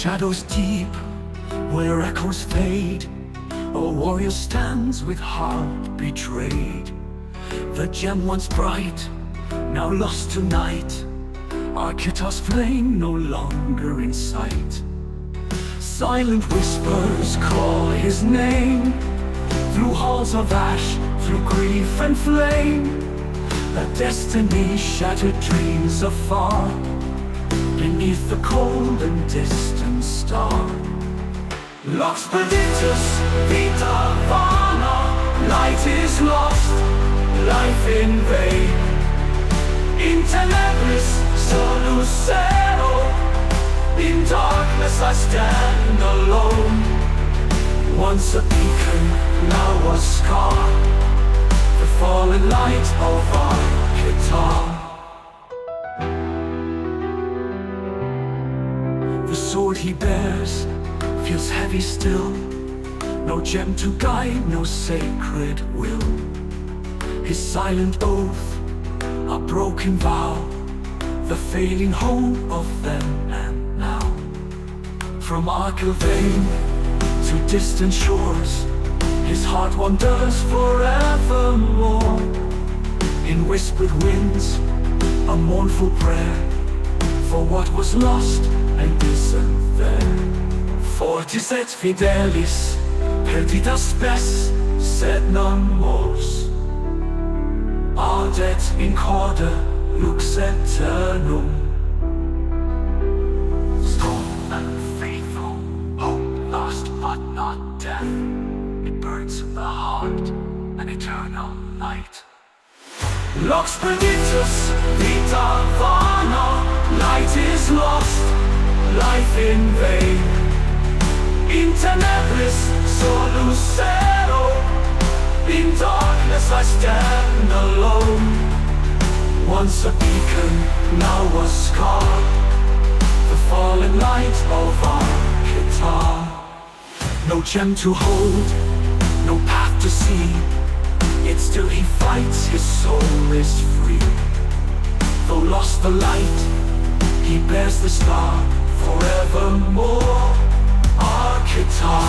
shadows deep, where echoes fade, a warrior stands with heart betrayed. The gem once bright, now lost tonight. Arketar's flame no longer in sight. Silent whispers call his name, through halls of ash, through grief and flame. A destiny shattered dreams afar, beneath the cold and distant star. Lux Perditus, Vita Vana, light is lost, life in vain. In tenebris solucero, in darkness I stand alone. Once a beacon, now a scar, the fallen light of Arketar. The sword he bears feels heavy still, no gem to guide, no sacred will. His silent oath, a broken vow, the fading hope of then and now. From Arkelvaen to distant shores, his heart wanders forevermore. In whispered winds, a mournful prayer for what was lost and isn't there. Fortis et fidelis, perdita spes, sed non mors. Ardet in corde, lux aeternum. Strong and faithful, hope lost but not death. It burns in the heart, an eternal light. Lux Perditus, Vita Vana, light is lost, life in vain. In tenebris solucero, in darkness I stand alone. Once a beacon, now a scar, the fallen light of Arketar. No gem to hold, no path to see, yet still he fights, his soul is free. Though lost the light, he bears the star forevermore. Arketar.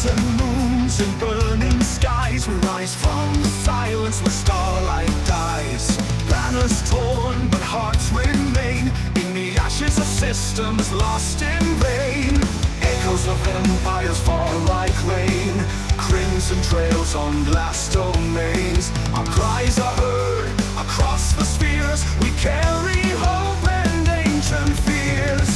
and moons and burning skies. We rise from the silence where starlight dies. Banners torn but hearts remain in the ashes of systems lost in vain. Echoes of empires fall like rain, crimson trails on blast domains. Our cries are heard across the spheres. We carry hope and ancient fears.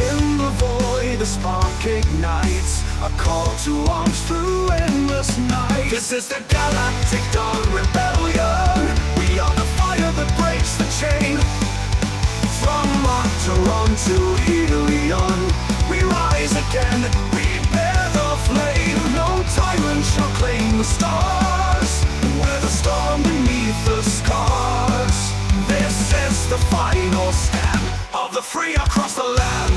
In the void a spark ignites, a call to arms through endless night. This is the Galactic Dawn Rebellion. We are the fire that breaks the chain. From Arketar to Elegy, we rise again, we bear the flame. No tyrant shall claim the stars. We're the storm beneath the scars. This is the final stand of the free across the land.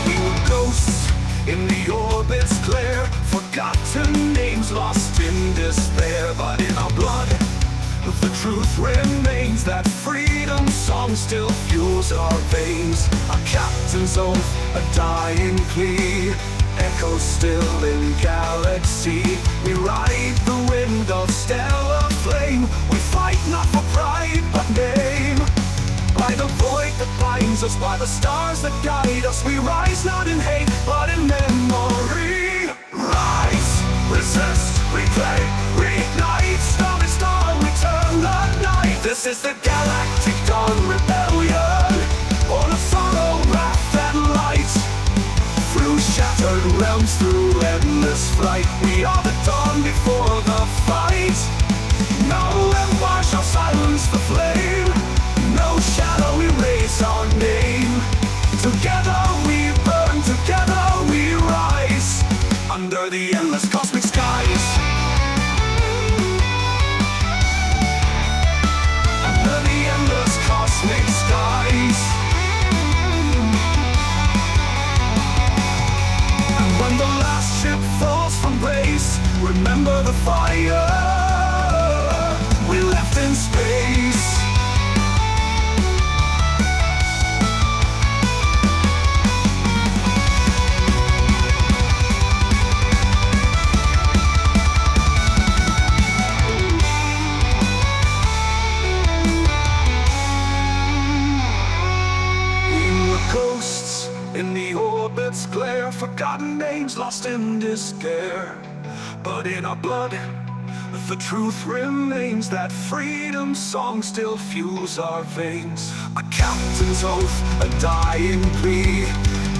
We were ghosts in the orbit's glare, forgotten names lost in despair. But in our blood the truth remains, that freedom song still fuels our veins. A captain's oath, a dying plea, echoes still in galaxy. We ride the wind of stellar flame. We fight not for pride but name. By the void that binds us, by the stars that guide us, we rise not in hate but in memory. Rise, resist, reclaim, reignite, star and star, return the night. This is the Galactic Dawn Rebellion, born of sorrow, wrath and light. Through shattered realms, through endless flight, we are the dawn before the fight. No empire shall silence the flame, no shadow erase our name. Together we burn, together we rise, under the endless cosmic skies. Under the endless cosmic skies. And when the last ship falls from grace, remember the fire we left in space. In the orbit's glare, forgotten names lost in despair. But in our blood, the truth remains, that freedom song still fuels our veins. A captain's oath, a dying plea,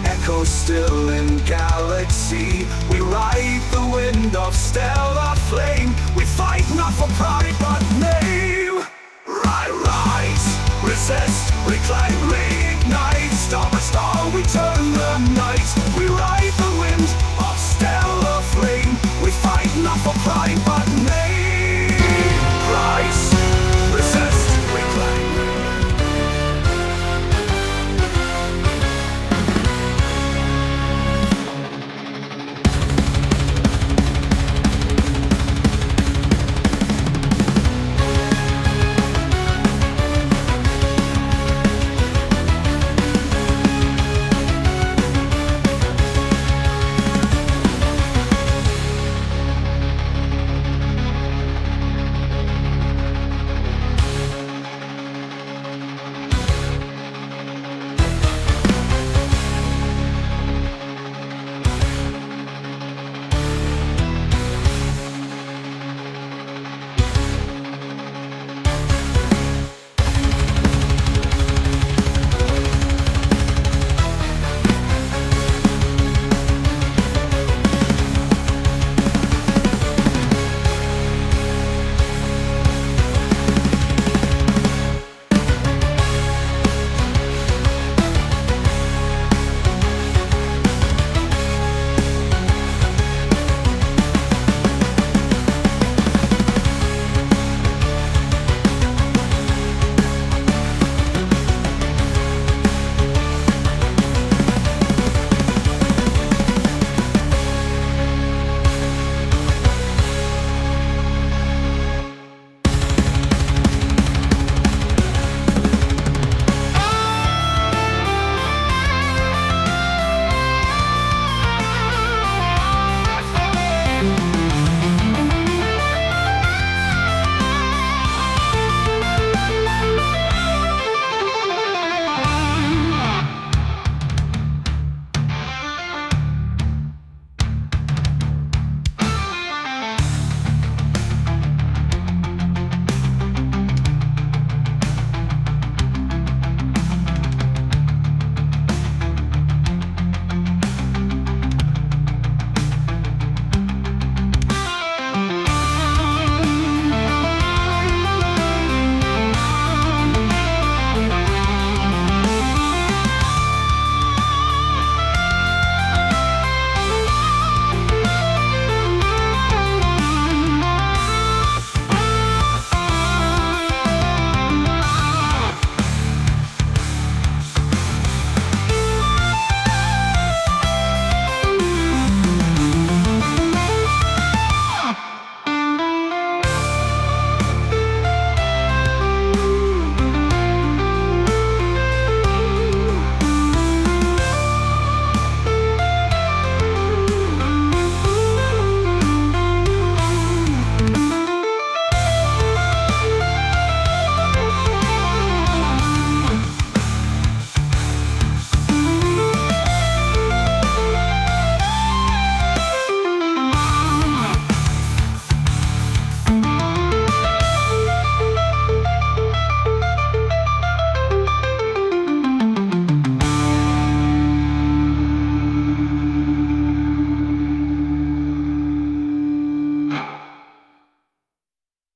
echoes still in galaxy. We ride the wind of stellar flame. We fight not for pride but name. Rise, resist, reclaim, reignite. Star by star we turn the night. We rise.